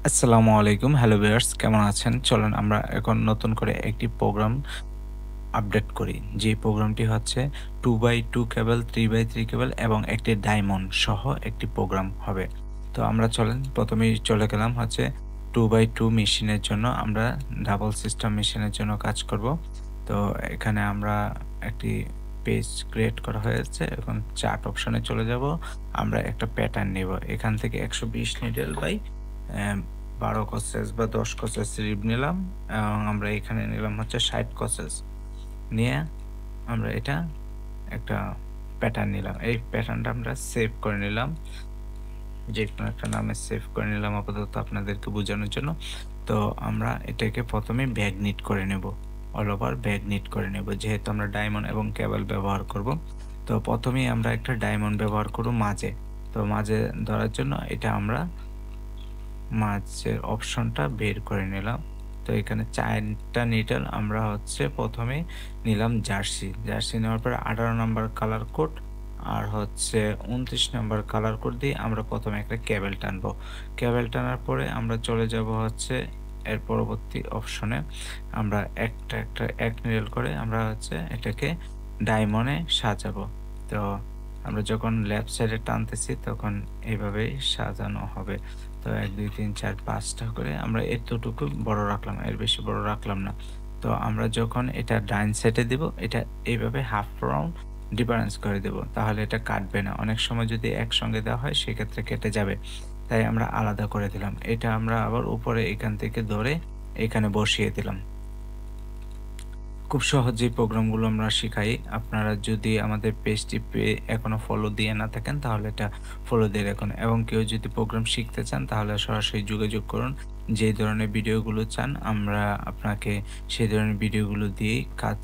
আসসালামু আলাইকুম। Hello viewers কেমন আছেন? চলুন আমরা এখন নতুন করে একটি প্রোগ্রাম আপডেট করি। যে প্রোগ্রামটি হচ্ছে 2x2 কেবল, 3x3 কেবল এবং একটি ডায়মন্ড সহ একটি প্রোগ্রাম হবে। তো আমরা চলেন প্রথমেই চলে গেলাম হচ্ছে 2x2 মেশিনের জন্য আমরা ডাবল সিস্টেম মেশিনের জন্য কাজ করব। তো এখানে আমরা একটি পেজ ক্রিয়েট করা হয়েছে। এখন চার্ট অপশনে চলে যাব। আমরা একটা প্যাটার্ন নেব। এখান থেকে 120 নিডল বাই 12 কসেস বা 10 কসেস রিব নিলাম এবং আমরা এখানে নিলাম হচ্ছে 60 কসেস নিয়ে আমরা এটা একটা প্যাটার্ন নিলাম। এই প্যাটার্নটা আমরা সেভ করে নিলাম। যেকোনো একটা নামে সেভ করে নিলাম আপাতত আপনাদেরকে বোঝানোর জন্য। তো আমরা এটাকে প্রথমে ব্যাকনিট করে নেব। অল ওভার ব্যাকনিট করে নেব। যেহেতু আমরা ডায়মন্ড এবং কেবল ব্যবহার করব। তো প্রথমেই আমরা একটা ডায়মন্ড ব্যবহার করব মাঝে। তো মাঝে ধরার জন্য এটা আমরা মাঝের অপশনটা বের করে নিলাম। তো এখানে 4টা নিডল আমরা হচ্ছে প্রথমে নিলাম জার্সি নেওয়ার পরে 18 নাম্বার কালার কোড আর হচ্ছে 29 নাম্বার কালার কোড দিয়ে আমরা প্রথমে একটা কেবল টানবো। কেবল টানার পরে আমরা চলে যাব হচ্ছে এর পরবর্তী অপশনে আমরা এক নিডল করে আমরা হচ্ছে এটাকে ডায়মন্ডে সাজাবো। তো আমরা যখন লেফট সাইডে টানতেছি তখন এইভাবেই সাজানো হবে। তো 1 2 3 4 5টা করে আমরা এতটুকু বড় রাখলাম, এর বেশি বড় রাখলাম না। তো আমরা যখন এটা ডাইন সাইডে দিব এটা এইভাবে হাফ রাউন্ড ডিফারেন্স করে দেব, তাহলে এটা কাটবে না। অনেক সময় যদি একসঙ্গে দেওয়া হয় সেক্ষেত্রে কেটে যাবে, তাই আমরা আলাদা করে দিলাম। এটা আমরা আবার উপরে এখান থেকে ধরে এখানে বসিয়ে দিলাম। খুব সহজেই প্রোগ্রামগুলো আমরা শিখাই। আপনারা যদি আমাদের পেজটি এখনো ফলো দিয়ে না থাকেন তাহলে এটা ফলো দিয়ে রাখুন এবং কেউ যদি প্রোগ্রাম শিখতে চান তাহলে সরাসরি যোগাযোগ করুন। যে ধরনের ভিডিওগুলো চান আমরা আপনাকে সেই ধরনের ভিডিওগুলো দিয়েই কাজ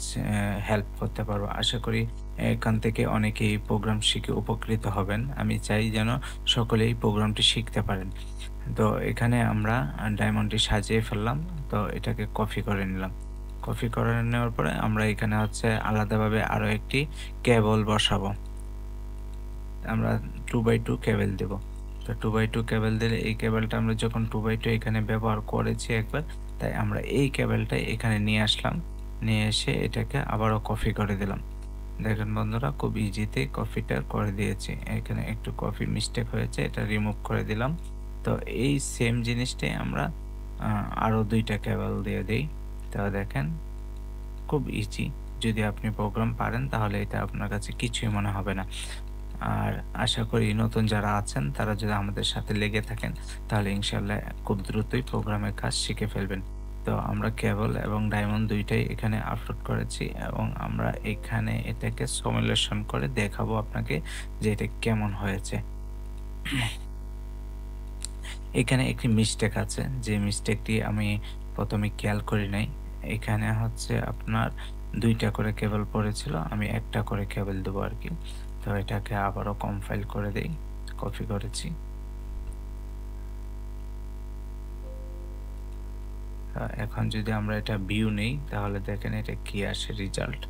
হেল্প করতে পারবো। আশা করি এখান থেকে অনেকেই প্রোগ্রাম শিখে উপকৃত হবেন। আমি চাই যেন সকলেই প্রোগ্রামটি শিখতে পারেন। তো এখানে আমরা ডায়মন্ডটি সাজিয়ে ফেললাম। তো এটাকে কপি করে নিলাম। কপি করে নেওয়ার পরে আমরা এখানে হচ্ছে আলাদাভাবে আরো একটি কেবল বসাবো। আমরা 2x2 কেবল দেব। তো 2x2 কেবল দিলে এই কেবলটা আমরা যখন 2x2 এখানে ব্যবহার করেছি একবার, তাই আমরা এই কেবলটা এখানে নিয়ে আসলাম। নিয়ে এসে এটাকে আবারও কপি করে দিলাম। দেখেন বন্ধুরা খুব ইজিতে কপিটা করে দিয়েছি। এখানে একটু কপি মিস্টেক হয়েছে, এটা রিমুভ করে দিলাম। তো এই সেম জিনিসটাই আমরা আরো 2টা কেবল দিয়ে দেই। তো দেখেন খুব ইজি। যদি আপনি প্রোগ্রাম পারেন তাহলে এটা আপনার কাছে কিছুই মনে হবে না। আর আশা করি নতুন যারা আছেন তারা যদি আমাদের সাথে লেগে থাকেন তাহলে ইনশাআল্লাহ খুব দ্রুতই প্রোগ্রামের কাজ শিখে ফেলবেন। তো আমরা কেবল এবং ডায়মন্ড 2টাই এখানে আপলোড করেছি এবং আমরা এখানে এটাকে সিমুলেশন করে দেখাবো আপনাকে যে এটা কেমন হয়েছে। এখানে একটি মিস্টেক আছে, যে মিস্টেকটি আমি প্রথমে খেয়াল করি নাই। এখানে হচ্ছে আপনার 2টা করে কেবল পড়েছিল, আমি একটা করে কেবল দেবো আরকি। তো এটাকে আবারও কম্পাইল করে দেই। কপি করেছি। এখন যদি আমরা এটা ভিউ নেই তাহলে দেখেন এটা কি আসে রেজাল্ট।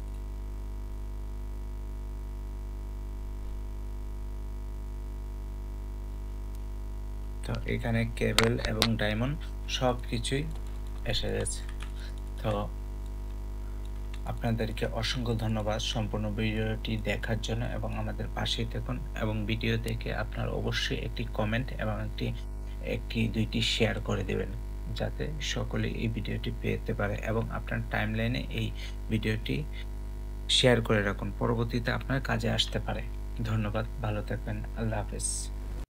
তো এখানে কেবল এবং ডায়মন্ড সবকিছুই এসে গেছে। তো আপনাদেরকে অসংখ্য ধন্যবাদ সম্পূর্ণ ভিডিওটি দেখার জন্য এবং আমাদের পাশেই থাকুন এবং ভিডিও দেখে আপনারা অবশ্যই একটি কমেন্ট এবং একটি 2টি শেয়ার করে দেবেন, যাতে সকলে এই ভিডিওটি পেতে পারে এবং আপনার টাইমলাইনে এই ভিডিওটি শেয়ার করে রাখুন, পরবর্তীতে আপনার কাজে আসতে পারে। ধন্যবাদ, ভালো থাকবেন। আল্লাহ হাফেজ।